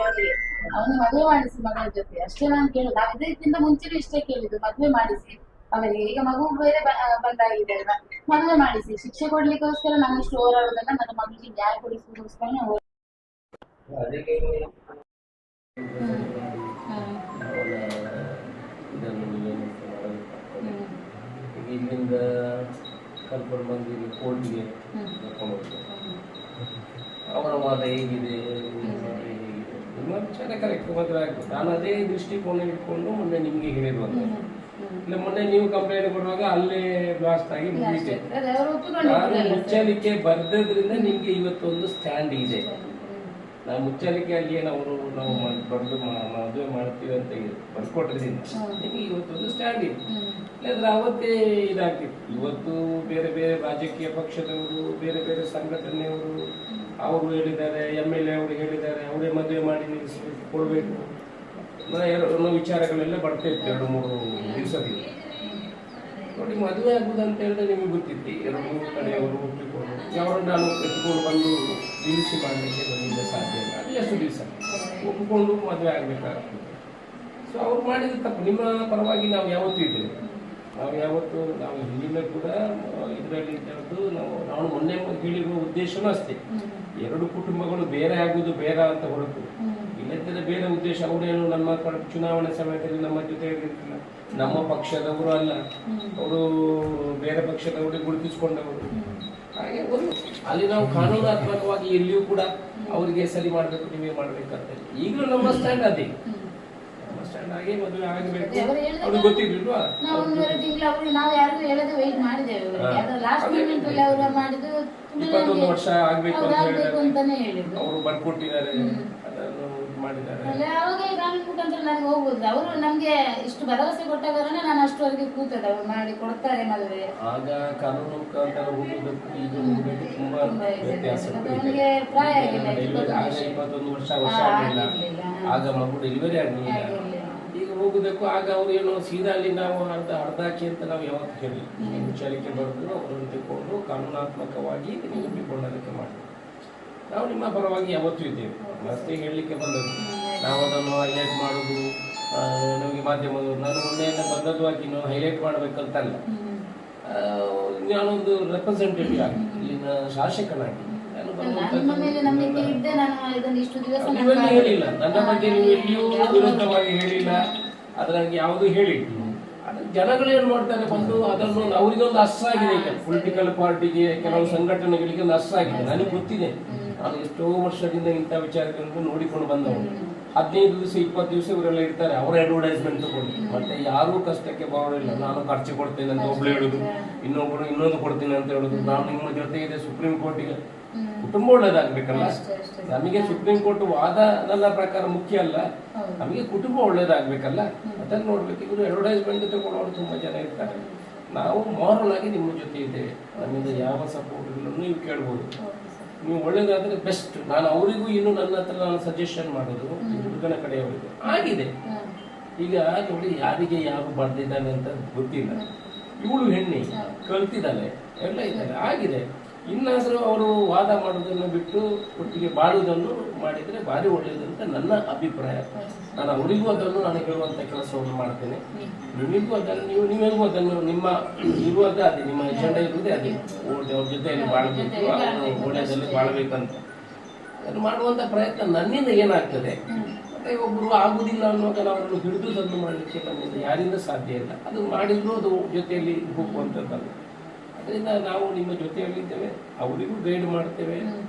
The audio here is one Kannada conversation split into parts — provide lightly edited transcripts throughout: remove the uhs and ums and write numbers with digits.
ಅವರಿಗೆ ಅವನು ಮದುವೆ ಮಾಡಿಸಿ ಮಗಳ ಜೊತೆ ಅಷ್ಟೇ ನಾನು ಕೇಳುದು. ನಾವು ಇದಕ್ಕಿಂತ ಮುಂಚೆನೂ ಇಷ್ಟೇ ಕೇಳಿದ್ದು, ಮದುವೆ ಮಾಡಿಸಿ ಅವರಿಗೆ. ಈಗ ಮಗು ಬೇರೆ ಬಂದಾಗಿದೆ ಅಲ್ವಾ, ಮದುವೆ ಮಾಡಿಸಿ. ಶಿಕ್ಷೆ ಕೊಡ್ಲಿಕ್ಕೋಸ್ಕರ ನಾವು ಇಷ್ಟು ಹೋರಾಡೋದನ್ನ ನನ್ನ ಮಗಳಿಗೆ ನ್ಯಾಯ ಕೊಡಿಸೋದಕ್ಕೋಸ್ಕರ ಇಲ್ಲಿಂದ ಕರ್ಕೊಂಡು ಬಂದು ಕೋರ್ಟ್ಗೆ ಅವರ ವಾದ ಹೇಗಿದೆ, ನಿಮ್ಮ ವಿಚಾರ ಕರೆಕ್ಟ್ ಮದುವೆ ಆಗ್ತದೆ. ನಾನು ಅದೇ ದೃಷ್ಟಿಕೋನ ಇಟ್ಕೊಂಡು ಮೊನ್ನೆ ನಿಮಗೆ ಹೇಳಿರುವಂತ. ಇಲ್ಲ ಮೊನ್ನೆ ನೀವು ಕಂಪ್ಲೇಂಟ್ ಕೊಡುವಾಗ ಅಲ್ಲೇ ಬ್ಲಾಸ್ಟ್ ಆಗಿ ಮುಗಿತೆ. ನಾನು ಮುಚ್ಚಲಿಕ್ಕೆ ಬರ್ದದ್ರಿಂದ ನಿಮ್ಗೆ ಇವತ್ತೊಂದು ಸ್ಟ್ಯಾಂಡ್ ಇದೆ. ನಾವು ಮುಚ್ಚಲಿಕ್ಕೆ ಅಲ್ಲಿ ಏನವರು ನಾವು ಬರೆದು ಮದುವೆ ಮಾಡ್ತೀವಿ ಅಂತ ಬರ್ಕೊಟ್ರಿಂದ ನಿಮಗೆ ಇವತ್ತೊಂದು ಸ್ಟ್ಯಾಂಡ್ ಇದೆ. ಇಲ್ಲಾಂದ್ರೆ ಅವತ್ತೇ ಇದಾಗ್ತಿತ್ತು. ಇವತ್ತು ಬೇರೆ ಬೇರೆ ರಾಜಕೀಯ ಪಕ್ಷದವರು, ಬೇರೆ ಬೇರೆ ಸಂಘಟನೆಯವರು ಅವರು ಹೇಳಿದ್ದಾರೆ, MLA ಅವರು ಹೇಳಿದ್ದಾರೆ, ಅವರೇ ಮದುವೆ ಮಾಡಿ ನಿಲ್ಲಿಸಬೇಕು, ಕೊಡಬೇಕು ಅನ್ನೋ ವಿಚಾರಗಳೆಲ್ಲ ಬರ್ತಾ ಇತ್ತು 2-3 ದಿವಸದಿಂದ. ನೋಡಿ, ಮದುವೆ ಆಗುದು ಅಂತ ಹೇಳಿದ್ರೆ ನಿಮಗೆ ಗೊತ್ತಿತ್ತು. 2-3 ಕಡೆಯವರು ಒಪ್ಪಿಕೊಂಡು ಅವರನ್ನು ನಾನು ಎತ್ಕೊಂಡು ಬಂದು ನಿಲ್ಲಿಸಿ ಮಾಡಲಿಕ್ಕೆ ನನ್ನಿಂದ ಸಾಧ್ಯ ಇಲ್ಲ. ಅದು ಎಷ್ಟು ದಿವಸ ಒಪ್ಪಿಕೊಂಡು ಮದುವೆ ಆಗಬೇಕಾಗ್ತದೆ. ಸೊ ಅವ್ರು ಮಾಡಿದ ತಪ್ಪು. ನಿಮ್ಮ ಪರವಾಗಿ ನಾವು ಯಾವತ್ತೂ ಇದ್ದೇವೆ. ನಾವು ಹಿಂದಿನ ಕೂಡ ಇದರಲ್ಲಿ ಇದ್ದದ್ದು. ನಾವು ಮೊನ್ನೆ ಹೇಳಿರುವ ಉದ್ದೇಶನೂ ಅಷ್ಟೇ, 2 ಕುಟುಂಬಗಳು ಬೇರೆ ಆಗುವುದು ಬೇಡ ಅಂತ ಹೊರತು ಇಲ್ಲದಿದ್ದರೆ ಬೇರೆ ಉದ್ದೇಶ. ಅವರೇನು ನಮ್ಮ ಚುನಾವಣೆ ಸಮಯದಲ್ಲಿ ನಮ್ಮ ಜೊತೆ ಇರಲಿಲ್ಲ, ನಮ್ಮ ಪಕ್ಷದವರು ಅಲ್ಲ, ಅವರು ಬೇರೆ ಪಕ್ಷದವರಿಗೆ ಗುರುತಿಸಿಕೊಂಡವರು. ಹಾಗೆ ಅಲ್ಲಿ ನಾವು ಕಾನೂನಾತ್ಮಕವಾಗಿ ಎಲ್ಲಿಯೂ ಕೂಡ ಅವರಿಗೆ ಸರಿ ಮಾಡಬೇಕು, ನೀವೇ ಮಾಡ್ಬೇಕಂತ. ಈಗಲೂ ನಮ್ಮ ಸ್ಟ್ಯಾಂಡ್ ಅದೇ, ನಮ್ಮ ಸ್ಟ್ಯಾಂಡ್ ಹಾಗೆ ಮದುವೆ ಆಗಬೇಕು. ಅವ್ರಿಗೆ ಗೊತ್ತಿರ್ಲಿಲ್ವಾ? 21 ವರ್ಷ ಆಗ್ಬೇಕು ಅಂತ ಹೇಳಿದ್ರೆ ಅವರು ಬರ್ಕೊಟ್ಟಿದ್ದಾರೆ, ಅದನ್ನು ಮಾಡಿದ್ದಾರೆ. ಅವರು ನಮ್ಗೆ ಇಷ್ಟು ಭರವಸೆ ಕೊಟ್ಟ ಕಾರಣ ನಾನು ಅಷ್ಟುವರೆಗೆ ಕೂತದ ಅವ್ರು ಮಾಡಿ ಕೊಡ್ತಾರೆ ಮದುವೆ. ಆಗ ಕಾನೂನು ಮುಖಾಂತರ ಹೋಗುವುದಕ್ಕೂ ಈಗ ಹೋಗುವುದಕ್ಕೂ ತುಂಬಾ ವ್ಯತ್ಯಾಸ. ಪ್ರಾಯ ಆಗಿಲ್ಲ, 21 ವರ್ಷ ಆಗಲಿಲ್ಲ, ಆಗ ಮಗು ಡೆಲಿವರಿ ಆಗಲಿಲ್ಲ. ಈಗ ಹೋಗುದಕ್ಕೂ ಆಗ ಅವ್ರು ಏನೋ ಸೀದಾ ಅಲ್ಲಿ ನಾವು ಅರ್ಧಾಕಿ ಅಂತ ನಾವು ಯಾವತ್ತು ಹೇಳಿ ವಿಚಾರಕ್ಕೆ ಬರೆದು ಅವರನ್ನು ತೆಗೆದುಕೊಂಡು ಕಾನೂನಾತ್ಮಕವಾಗಿ ನೀವು ಒಪ್ಪಿಕೊಂಡದಕ್ಕೆ ಮಾಡಿ ನಾವು ನಿಮ್ಮ ಪರವಾಗಿ ಯಾವತ್ತೂ ಇದ್ದೇವೆ. ಮತ್ತೆ ಹೇಳಲಿಕ್ಕೆ ಬಂದದ್ದು ನಾವು ಅದನ್ನು ಹೈಲೈಟ್ ಮಾಡೋದು ನಮಗೆ ಮಾಧ್ಯಮದವರು. ನಾನು ಮೊನ್ನೆಯಿಂದ ಬಂದದ್ದು ಇನ್ನು ಹೈಲೈಟ್ ಮಾಡಬೇಕಂತಲ್ಲ, ನಾನೊಂದು ರೆಪ್ರೆಸೆಂಟೇಟಿವ್ ಆಗಿ ಇಲ್ಲಿನ ಶಾಸಕನಾಗಿ ಹೇಳಿಲ್ಲ. ನನ್ನ ಬಗ್ಗೆ ನೀವು ಎಲ್ಲಿಯೂ ವಿರುದ್ಧವಾಗಿ ಹೇಳಿಲ್ಲ, ಅದ್ರಾಗಿ ಯಾವುದು ಹೇಳಿಲ್ಲ. ಜನಗಳು ಏನ್ ಮಾಡ್ತಾರೆ ಬಂದು ಅದನ್ನು ಅವರಿಗೊಂದು ಅಸ್ಸಾಗಿದೆ. ಈಗ ಪೊಲಿಟಿಕಲ್ ಪಾರ್ಟಿಗೆ, ಕೆಲವು ಸಂಘಟನೆಗಳಿಗೆ ಒಂದು ಅಸ್ಸಾಗಿದೆ. ನನಗೆ ಗೊತ್ತಿದೆ, ನಾನು ಎಷ್ಟೋ ವರ್ಷದಿಂದ ಇಂಥ ವಿಚಾರಗಳನ್ನು ನೋಡಿಕೊಂಡು ಬಂದವರು. 15 ದಿವಸ 20 ದಿವಸ ಇವರೆಲ್ಲ ಇರ್ತಾರೆ, ಅವರ ಅಡ್ವರ್ಟೈಸ್ಮೆಂಟ್ ತಗೊಂಡು. ಮತ್ತೆ ಯಾರೂ ಕಷ್ಟಕ್ಕೆ ಬರೋದಿಲ್ಲ. ನಾನು ಖರ್ಚು ಕೊಡ್ತೇನೆ ಅಂತ ಒಬ್ಳು ಹೇಳುದು, ಇನ್ನೊಬ್ರು ಇನ್ನೊಂದು ಕೊಡ್ತೀನಿ ಅಂತ ಹೇಳುದು. ನಾನು ನಿಮ್ಮ ಜೊತೆ ಇದೆ ಸುಪ್ರೀಂ ಕೋರ್ಟಿಗೆ. ಕುಟುಂಬ ಒಳ್ಳೇದಾಗ್ಬೇಕಲ್ಲ. ನಮಗೆ ಸುಪ್ರೀಂ ಕೋರ್ಟ್ ವಾದ ನನ್ನ ಪ್ರಕಾರ ಮುಖ್ಯ ಅಲ್ಲ, ನಮಗೆ ಕುಟುಂಬ ಒಳ್ಳೇದಾಗ್ಬೇಕಲ್ಲ, ಅದನ್ನು ನೋಡ್ಬೇಕು. ಇವರು ಅಡ್ವರ್ಟೈಸ್ಮೆಂಟ್ ತಗೊಳ್ಳೋರು ತುಂಬಾ ಜನ ಇರ್ತಾರೆ. ನಾವು ಮಾರಲ್ ಆಗಿ ನಿಮ್ಮ ಜೊತೆ ಇದ್ದೇವೆ, ನಮ್ಮಿಂದ ಯಾವ ಸಪೋರ್ಟ್ಗಳನ್ನು ನೀವು ಕೇಳ್ಬೋದು. ನೀವು ಒಳ್ಳೇದಾದ್ರೆ ಬೆಸ್ಟ್. ನಾನು ಅವರಿಗೂ ಇನ್ನು ನನ್ನ ಹತ್ರ ನಾನು ಸಜೆಷನ್ ಮಾಡೋದು ಹುಡುಗನ ಕಡೆಯವರಿಗೂ ಆಗಿದೆ. ಈಗ ನೋಡಿ, ಯಾರಿಗೆ ಯಾರು ಬರ್ದಿದ್ದಾನೆ ಅಂತ ಗೊತ್ತಿಲ್ಲ. ಇವಳು ಹೆಣ್ಣಿ ಕಲ್ತಿದ್ದಾಳೆ, ಎಲ್ಲ ಇದ್ದಾರೆ, ಆಗಿದೆ. ಇನ್ನಾದರೂ ಅವರು ವಾದ ಮಾಡೋದನ್ನು ಬಿಟ್ಟು ಒಟ್ಟಿಗೆ ಬಾಳುವುದನ್ನು ಮಾಡಿದರೆ ಭಾರಿ ಒಳ್ಳೆಯದಂತ ನನ್ನ ಅಭಿಪ್ರಾಯ. ನಾನು ಅವರಿಗೂ ಅದನ್ನು ನಾನು ಹೇಳುವಂಥ ಕೆಲಸವನ್ನು ಮಾಡ್ತೇನೆ. ನಿಮಗೂ ಅದನ್ನು ನೀವೆಗೂ ಅದನ್ನು ನಿಮ್ಮ ಇರುವುದೇ ಅದೇ, ನಿಮ್ಮ ಎಜೆಂಡಾ ಇರುವುದೇ ಅದೇ, ಅವ್ರ ಜೊತೆಯಲ್ಲಿ ಬಾಳಬೇಕು, ಒಳ್ಳೆಯದಲ್ಲಿ ಬಾಳಬೇಕಂತ ಅದನ್ನು ಮಾಡುವಂಥ ಪ್ರಯತ್ನ ನನ್ನಿಂದ ಏನಾಗ್ತದೆ. ಮತ್ತೆ ಒಬ್ಬರು ಆಗುವುದಿಲ್ಲ ಅನ್ನೋವಾಗ ನಾವು ಅವರನ್ನು ಹಿಡಿದು ಅದನ್ನು ಮಾಡಲಿಕ್ಕೆ ನಮ್ಮಿಂದ ಯಾರಿಂದ ಸಾಧ್ಯ ಇಲ್ಲ. ಅದು ಮಾಡಿದ್ರು ಅದು ಜೊತೆಯಲ್ಲಿ ಹೋಗುವಂಥದ್ದಲ್ಲ. ಅದರಿಂದ ನಾವು ನಿಮ್ಮ ಜೊತೆಯಲ್ಲಿದ್ದೇವೆ, ಅವರಿಗೂ ಗೈಡ್ ಮಾಡ್ತೇವೆ.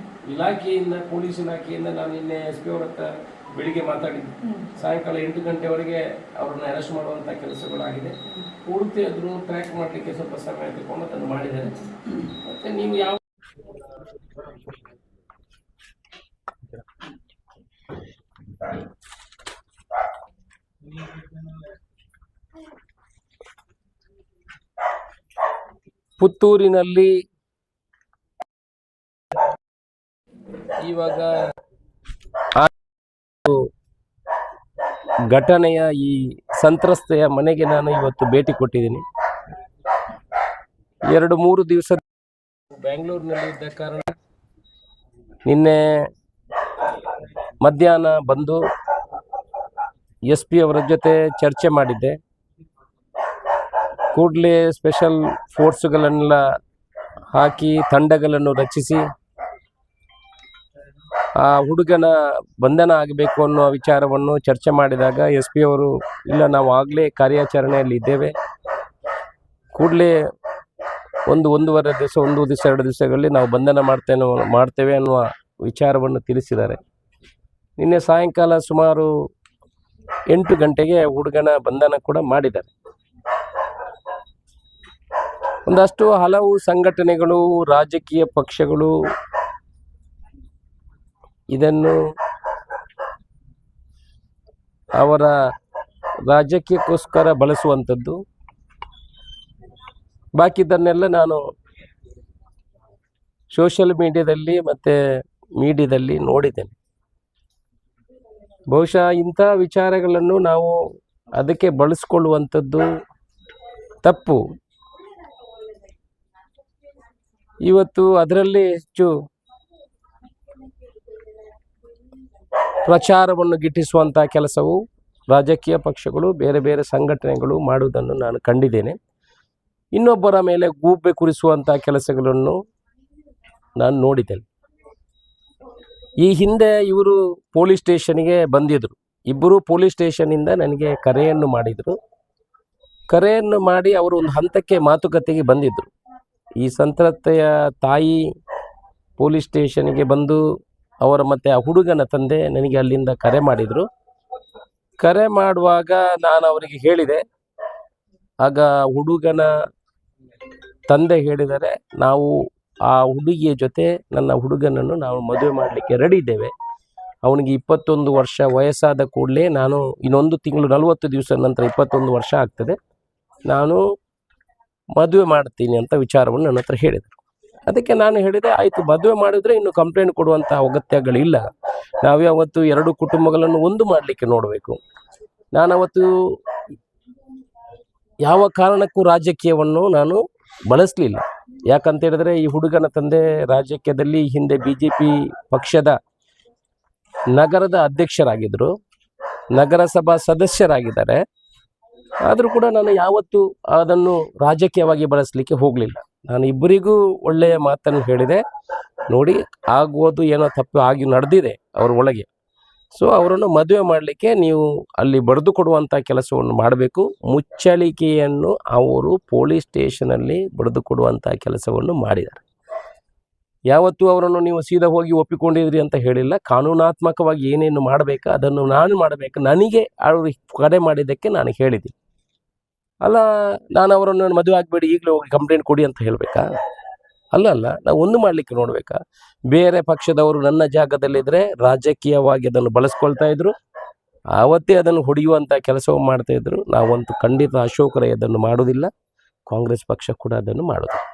ಇಲಾಖೆಯಿಂದ, ಪೊಲೀಸ್ ಇಲಾಖೆಯಿಂದ ನಾನು ನಿನ್ನೆ SP ಅವ್ರ ಹತ್ರ ಬೆಳಿಗ್ಗೆ ಮಾತಾಡಿದ್ದೆ. ಸಾಯಂಕಾಲ 8 ಗಂಟೆವರೆಗೆ ಅವರನ್ನು ಅರೆಸ್ಟ್ ಮಾಡುವಂಥ ಕೆಲಸಗಳಾಗಿದೆ. ಪೂರ್ತಿ ಅದನ್ನು ಟ್ರ್ಯಾಕ್ ಮಾಡಲಿಕ್ಕೆ ಸ್ವಲ್ಪ ಸಮಯ ತಗೊಂಡು ಅದನ್ನು ಮಾಡಿದ್ದಾರೆ. ಮತ್ತೆ ನೀವು ಯಾವ ಪುತ್ತೂರಿನಲ್ಲಿ ಇವಾಗ ಘಟನೆಯ ಈ ಸಂತ್ರಸ್ತೆಯ ಮನೆಗೆ ನಾನು ಇವತ್ತು ಭೇಟಿ ಕೊಟ್ಟಿದ್ದೀನಿ. 2-3 ದಿವಸ ಬೆಂಗಳೂರಿನಲ್ಲಿ ಇದ್ದ ಕಾರಣ ನಿನ್ನೆ ಮಧ್ಯಾಹ್ನ ಬಂದು SP ಅವರ ಜೊತೆ ಚರ್ಚೆ ಮಾಡಿದ್ದೆ. ಕೂಡಲೇ ಸ್ಪೆಷಲ್ ಫೋರ್ಸ್ಗಳನ್ನೆಲ್ಲ ಹಾಕಿ ತಂಡಗಳನ್ನು ರಚಿಸಿ ಆ ಹುಡುಗನ ಬಂಧನ ಆಗಬೇಕು ಅನ್ನೋ ವಿಚಾರವನ್ನು ಚರ್ಚೆ ಮಾಡಿದಾಗ SP ಅವರು ಇಲ್ಲ, ನಾವು ಆಗಲೇ ಕಾರ್ಯಾಚರಣೆಯಲ್ಲಿ ಇದ್ದೇವೆ, ಕೂಡಲೇ ಒಂದೂವರೆ ದಿವಸ 1 ದಿವಸ 2 ದಿವಸಗಳಲ್ಲಿ ನಾವು ಬಂಧನ ಮಾಡ್ತೇವೆ ಅನ್ನುವ ವಿಚಾರವನ್ನು ತಿಳಿಸಿದ್ದಾರೆ. ನಿನ್ನೆ ಸಾಯಂಕಾಲ ಸುಮಾರು 8 ಗಂಟೆಗೆ ಹುಡುಗನ ಬಂಧನ ಕೂಡ ಮಾಡಿದ್ದಾರೆ. ಒಂದಷ್ಟು ಹಲವು ಸಂಘಟನೆಗಳು, ರಾಜಕೀಯ ಪಕ್ಷಗಳು ಇದನ್ನು ಅವರ ರಾಜಕೀಯಕ್ಕೋಸ್ಕರ ಬಳಸುವಂಥದ್ದು. ಬಾಕಿದ್ದನ್ನೆಲ್ಲ ನಾನು ಸೋಷಿಯಲ್ ಮೀಡಿಯಾದಲ್ಲಿ ಮತ್ತು ಮೀಡಿಯಾದಲ್ಲಿ ನೋಡಿದ್ದೇನೆ. ಬಹುಶಃ ಇಂಥ ವಿಚಾರಗಳನ್ನು ನಾವು ಅದಕ್ಕೆ ಬಳಸ್ಕೊಳ್ಳುವಂಥದ್ದು ತಪ್ಪು. ಇವತ್ತು ಅದರಲ್ಲಿ ಹೆಚ್ಚು ಪ್ರಚಾರವನ್ನು ಗಿಟ್ಟಿಸುವಂಥ ಕೆಲಸವು ರಾಜಕೀಯ ಪಕ್ಷಗಳು, ಬೇರೆ ಬೇರೆ ಸಂಘಟನೆಗಳು ಮಾಡುವುದನ್ನು ನಾನು ಕಂಡಿದ್ದೇನೆ. ಇನ್ನೊಬ್ಬರ ಮೇಲೆ ಗೂಬೆ ಕೂರಿಸುವಂಥ ಕೆಲಸಗಳನ್ನು ನಾನು ನೋಡಿದ್ದೇನೆ. ಈ ಹಿಂದೆ ಇವರು ಪೊಲೀಸ್ ಸ್ಟೇಷನ್ಗೆ ಬಂದಿದ್ದರು. ಇಬ್ಬರು ಪೊಲೀಸ್ ಸ್ಟೇಷನ್ನಿಂದ ನನಗೆ ಕರೆಯನ್ನು ಮಾಡಿದರು. ಕರೆಯನ್ನು ಮಾಡಿ ಅವರು ಒಂದು ಹಂತಕ್ಕೆ ಮಾತುಕತೆಗೆ ಬಂದಿದ್ದರು. ಈ ಸಂತ್ರಸ್ತೆಯ ತಾಯಿ ಪೊಲೀಸ್ ಸ್ಟೇಷನ್ಗೆ ಬಂದು ಅವರ ಮತ್ತು ಆ ಹುಡುಗನ ತಂದೆ ನನಗೆ ಅಲ್ಲಿಂದ ಕರೆ ಮಾಡಿದರು. ಕರೆ ಮಾಡುವಾಗ ನಾನು ಅವರಿಗೆ ಹೇಳಿದೆ. ಆಗ ಹುಡುಗನ ತಂದೆ ಹೇಳಿದರೆ, ನಾವು ಆ ಹುಡುಗಿಯ ಜೊತೆ ನನ್ನ ಹುಡುಗನನ್ನು ನಾವು ಮದುವೆ ಮಾಡಲಿಕ್ಕೆ ರೆಡಿ ಇದ್ದೇವೆ. ಅವನಿಗೆ 21 ವರ್ಷ ವಯಸ್ಸಾದ ಕೂಡಲೇ ನಾನು ಇನ್ನೊಂದು ತಿಂಗಳು 40 ದಿವಸ ನಂತರ 21 ವರ್ಷ ಆಗ್ತದೆ, ನಾನು ಮದುವೆ ಮಾಡ್ತೀನಿ ಅಂತ ವಿಚಾರವನ್ನು ನನ್ನ ಹತ್ರ ಹೇಳಿದರು. ಅದಕ್ಕೆ ನಾನು ಹೇಳಿದೆ, ಆಯಿತು, ಮದುವೆ ಮಾಡಿದ್ರೆ ಇನ್ನು ಕಂಪ್ಲೇಂಟ್ ಕೊಡುವಂಥ ಅಗತ್ಯಗಳಿಲ್ಲ. ನಾವು ಯಾವತ್ತು 2 ಕುಟುಂಬಗಳನ್ನು ಒಂದು ಮಾಡಲಿಕ್ಕೆ ನೋಡಬೇಕು. ನಾನವತ್ತು ಯಾವ ಕಾರಣಕ್ಕೂ ರಾಜಕೀಯವನ್ನು ನಾನು ಬಳಸಲಿಲ್ಲ. ಯಾಕಂತ ಹೇಳಿದ್ರೆ, ಈ ಹುಡುಗನ ತಂದೆ ರಾಜಕೀಯದಲ್ಲಿ ಹಿಂದೆ BJP ಪಕ್ಷದ ನಗರದ ಅಧ್ಯಕ್ಷರಾಗಿದ್ದರು, ನಗರಸಭಾ ಸದಸ್ಯರಾಗಿದ್ದಾರೆ. ಆದರೂ ಕೂಡ ನಾನು ಯಾವತ್ತೂ ಅದನ್ನು ರಾಜಕೀಯವಾಗಿ ಬಳಸಲಿಕ್ಕೆ ಹೋಗಲಿಲ್ಲ. ನಾನು ಇಬ್ಬರಿಗೂ ಒಳ್ಳೆಯ ಮಾತನ್ನು ಹೇಳಿದೆ, ನೋಡಿ ಆಗುವುದು ಏನೋ ತಪ್ಪು ಆಗಿ ನಡೆದಿದೆ ಅವರ ಒಳಗೆ, ಸೊ ಅವರನ್ನು ಮದುವೆ ಮಾಡಲಿಕ್ಕೆ ನೀವು ಅಲ್ಲಿ ಬರೆದು ಕೊಡುವಂಥ ಕೆಲಸವನ್ನು ಮಾಡಬೇಕು. ಮುಚ್ಚಳಿಕೆಯನ್ನು ಅವರು ಪೊಲೀಸ್ ಸ್ಟೇಷನಲ್ಲಿ ಬರೆದು ಕೊಡುವಂಥ ಕೆಲಸವನ್ನು ಮಾಡಿದ್ದಾರೆ. ಯಾವತ್ತೂ ಅವರನ್ನು ನೀವು ಸೀದಾ ಹೋಗಿ ಒಪ್ಪಿಕೊಂಡಿದ್ರಿ ಅಂತ ಹೇಳಿಲ್ಲ. ಕಾನೂನಾತ್ಮಕವಾಗಿ ಏನೇನು ಮಾಡಬೇಕು ಅದನ್ನು ನಾನು ಮಾಡಬೇಕು. ನನಗೆ ಅವರು ಕರೆ ಮಾಡಿದ್ದಕ್ಕೆ ನಾನು ಹೇಳಿದ್ದೀನಿ. ಅಲ್ಲ, ನಾನು ಅವರನ್ನು ಮದುವೆ ಆಗಬೇಡಿ, ಈಗಲೇ ಹೋಗಿ ಕಂಪ್ಲೇಂಟ್ ಕೊಡಿ ಅಂತ ಹೇಳಬೇಕಾ? ಅಲ್ಲ, ನಾವು ಒಂದು ಮಾಡಲಿಕ್ಕೆ ನೋಡಬೇಕಾ? ಬೇರೆ ಪಕ್ಷದವರು ನನ್ನ ಜಾಗದಲ್ಲಿದ್ದರೆ ರಾಜಕೀಯವಾಗಿ ಅದನ್ನು ಬಳಸ್ಕೊಳ್ತಾ ಇದ್ರು, ಆವತ್ತೇ ಅದನ್ನು ಹೊಡೆಯುವಂಥ ಕೆಲಸವನ್ನು ಮಾಡ್ತಾಯಿದ್ರು. ನಾವಂತೂ ಖಂಡಿತ ಅಶೋಕ್ ರೈ ಅದನ್ನು ಮಾಡೋದಿಲ್ಲ, ಕಾಂಗ್ರೆಸ್ ಪಕ್ಷ ಕೂಡ ಅದನ್ನು ಮಾಡೋದಿಲ್ಲ.